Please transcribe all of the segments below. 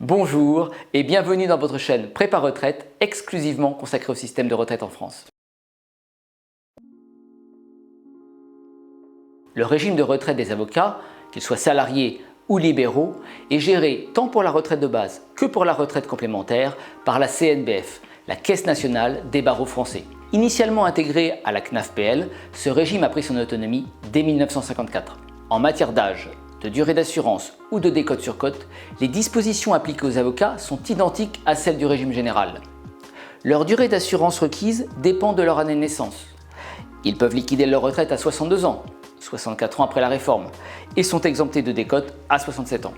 Bonjour et bienvenue dans votre chaîne Prépa Retraite, exclusivement consacrée au système de retraite en France. Le régime de retraite des avocats, qu'ils soient salariés ou libéraux, est géré tant pour la retraite de base que pour la retraite complémentaire par la CNBF, la Caisse nationale des barreaux français. Initialement intégré à la CNAFPL, ce régime a pris son autonomie dès 1954. En matière d'âge, de durée d'assurance ou de décote sur cote, les dispositions appliquées aux avocats sont identiques à celles du régime général. Leur durée d'assurance requise dépend de leur année de naissance. Ils peuvent liquider leur retraite à 62 ans, 64 ans après la réforme, et sont exemptés de décote à 67 ans.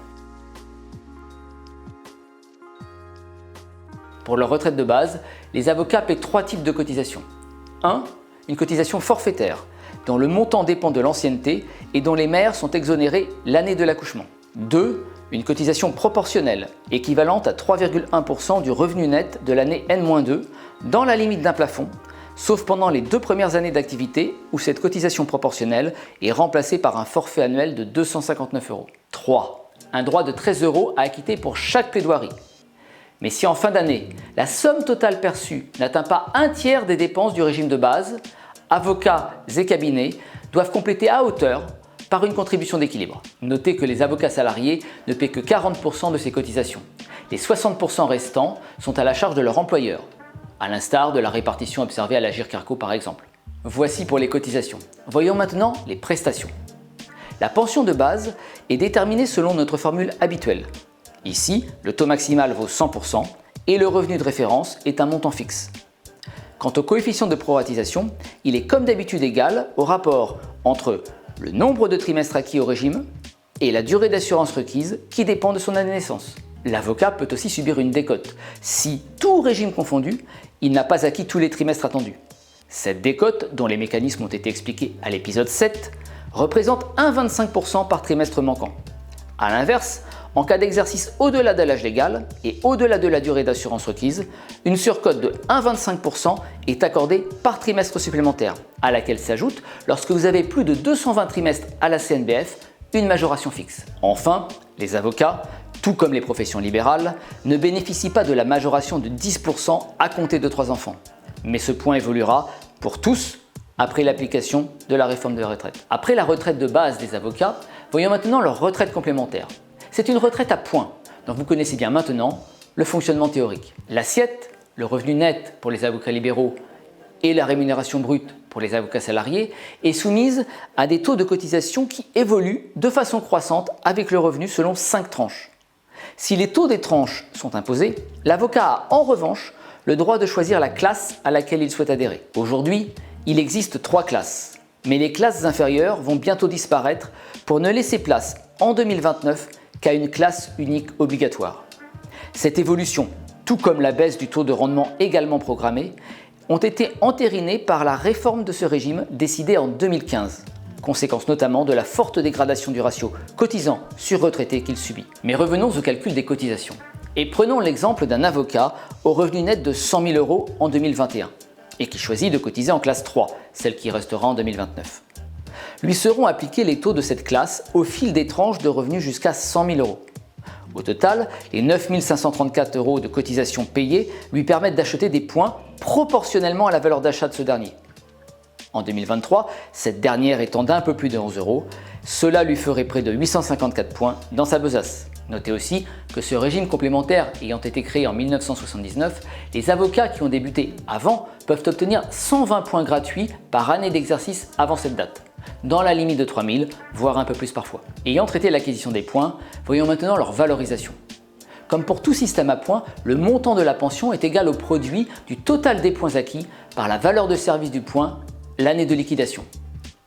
Pour leur retraite de base, les avocats paient 3 types de cotisations. 1. Une cotisation forfaitaire, dont le montant dépend de l'ancienneté et dont les mères sont exonérées l'année de l'accouchement. 2. Une cotisation proportionnelle, équivalente à 3,1% du revenu net de l'année N-2, dans la limite d'un plafond, sauf pendant les 2 premières années d'activité où cette cotisation proportionnelle est remplacée par un forfait annuel de 259 €. 3. Un droit de 13 € à acquitter pour chaque plaidoirie. Mais si en fin d'année, la somme totale perçue n'atteint pas un tiers des dépenses du régime de base, avocats et cabinets doivent compléter à hauteur par une contribution d'équilibre. Notez que les avocats salariés ne paient que 40% de ces cotisations. Les 60% restants sont à la charge de leur employeur, à l'instar de la répartition observée à l'Agirc-Arrco par exemple. Voici pour les cotisations. Voyons maintenant les prestations. La pension de base est déterminée selon notre formule habituelle. Ici, le taux maximal vaut 100% et le revenu de référence est un montant fixe. Quant au coefficient de proratisation, il est comme d'habitude égal au rapport entre le nombre de trimestres acquis au régime et la durée d'assurance requise qui dépend de son année de naissance. L'avocat peut aussi subir une décote si, tout régime confondu, il n'a pas acquis tous les trimestres attendus. Cette décote, dont les mécanismes ont été expliqués à l'épisode 7, représente 1,25% par trimestre manquant. A l'inverse, en cas d'exercice au-delà de l'âge légal et au-delà de la durée d'assurance requise, une surcote de 1,25% est accordée par trimestre supplémentaire, à laquelle s'ajoute, lorsque vous avez plus de 220 trimestres à la CNBF, une majoration fixe. Enfin, les avocats, tout comme les professions libérales, ne bénéficient pas de la majoration de 10% à compter de 3 enfants. Mais ce point évoluera pour tous après l'application de la réforme de la retraite. Après la retraite de base des avocats, voyons maintenant leur retraite complémentaire. C'est une retraite à points, dont vous connaissez bien maintenant le fonctionnement théorique. L'assiette, le revenu net pour les avocats libéraux et la rémunération brute pour les avocats salariés, est soumise à des taux de cotisation qui évoluent de façon croissante avec le revenu selon 5 tranches. Si les taux des tranches sont imposés, l'avocat a en revanche le droit de choisir la classe à laquelle il souhaite adhérer. Aujourd'hui, il existe 3 classes, mais les classes inférieures vont bientôt disparaître pour ne laisser place en 2029 qu'à une classe unique obligatoire. Cette évolution, tout comme la baisse du taux de rendement également programmée, ont été entérinées par la réforme de ce régime décidée en 2015, conséquence notamment de la forte dégradation du ratio cotisant sur retraité qu'il subit. Mais revenons au calcul des cotisations. Et prenons l'exemple d'un avocat au revenu net de 100 000 € en 2021 et qui choisit de cotiser en classe 3, celle qui restera en 2029. Lui seront appliqués les taux de cette classe au fil des tranches de revenus jusqu'à 100 000 €. Au total, les 9 534 € de cotisations payées lui permettent d'acheter des points proportionnellement à la valeur d'achat de ce dernier. En 2023, cette dernière étant d'un peu plus de 11 €, cela lui ferait près de 854 points dans sa besace. Notez aussi que ce régime complémentaire ayant été créé en 1979, les avocats qui ont débuté avant peuvent obtenir 120 points gratuits par année d'exercice avant cette date, dans la limite de 3000, voire un peu plus parfois. Ayant traité l'acquisition des points, voyons maintenant leur valorisation. Comme pour tout système à points, le montant de la pension est égal au produit du total des points acquis par la valeur de service du point l'année de liquidation.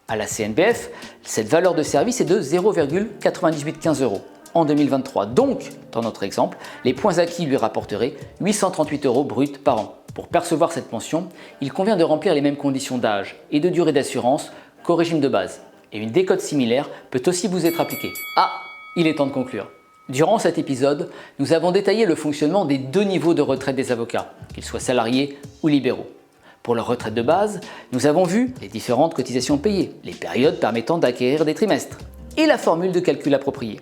À la CNBF, cette valeur de service est de 0,9815 € en 2023. Donc, dans notre exemple, les points acquis lui rapporteraient 838 € bruts par an. Pour percevoir cette pension, il convient de remplir les mêmes conditions d'âge et de durée d'assurance qu'au régime de base. Et une décote similaire peut aussi vous être appliquée. Ah, il est temps de conclure. Durant cet épisode, nous avons détaillé le fonctionnement des 2 niveaux de retraite des avocats, qu'ils soient salariés ou libéraux. Pour leur retraite de base, nous avons vu les différentes cotisations payées, les périodes permettant d'acquérir des trimestres et la formule de calcul appropriée.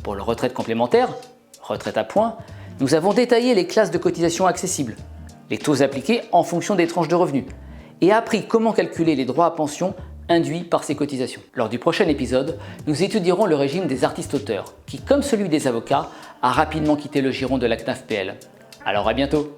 Pour leur retraite complémentaire, retraite à points, nous avons détaillé les classes de cotisations accessibles, les taux appliqués en fonction des tranches de revenus, et appris comment calculer les droits à pension induits par ces cotisations. Lors du prochain épisode, nous étudierons le régime des artistes-auteurs, qui, comme celui des avocats, a rapidement quitté le giron de la CNAF-PL. Alors à bientôt!